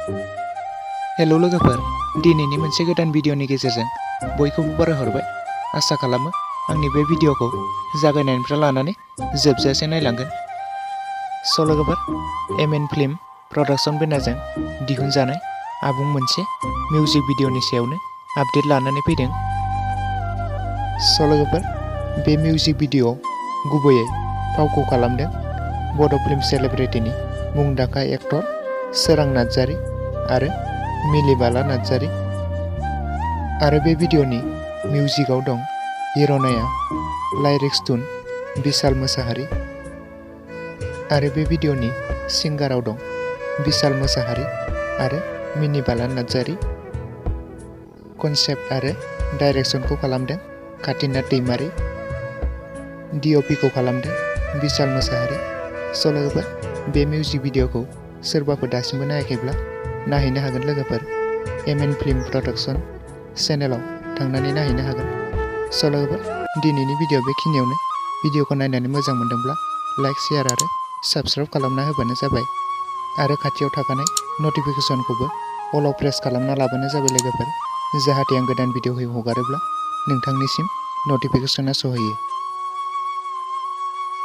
Hello लोगोफोर, दिनैनि मोनसे गोदान भिडिअनि गेजेरजों बयखौबो बरायहरबाय। आसा खालामो आंनि बे भिडिअखौ जागायनायनिफ्राय लानानै जोबजासे नायलांगोन। स' लोगोफोर, एमएन फिल्म प्रडाक्शन बेनारजों दिहुनजानाय आबुं मोनसे मिउजिक भिडिअनि सायावनो आपडेट लानानै फैदों। स' लोगोफोर, बे मिउजिक भिडिअआव गुबैयै फावखौ खालामदों बड' फिल्म सेलेब्रिटिनि मुंदांखा एक्टर सोरां नार्जारि आरो मिलिबाला नार्जारि। आरो बे भिडिअनि मिउजिकआव दं हिर'नाया लाइरिक्स टुन बिशाल मोसाहारि। आरो बे भिडिअनि सिंगाराव दं बिशाल मोसाहारि आरो मिनिबाला नार्जारि। कनसेप्ट आरो डाइरेक्सनखौ खालामदों कातिना दैमारि। डिअपिखौ खालामदों बिशाल मोसाहारि। स' लोगोफोर, बे मिउजिक भिडिअखौ सोरबाफोर दासिमबो नायाखैब्ला नायहैनो हागोन लोगोफोर। एमएन फिल्म प्रडाक्शन चेनेलाव थांनानै नायहैनो हागोन। स' लोगोफोर, दिनैनि भिडिअ बेखिनियावनो। भिडिअखौ नायनानै मोजां मोनदोंब्ला लाइक, शेयार आरो साबस्क्राइब खालामना होबानो जाबाय। आरो खाथियाव थाखानाय नटिफिकेसनखौबो अलाव प्रेस खालामना लाबानो जाबाय लोगोफोर, जाहाथे आं गोदान भिडिअ हगारोब्ला नोंथांनिसिम नटिफिकेसना सहैयो।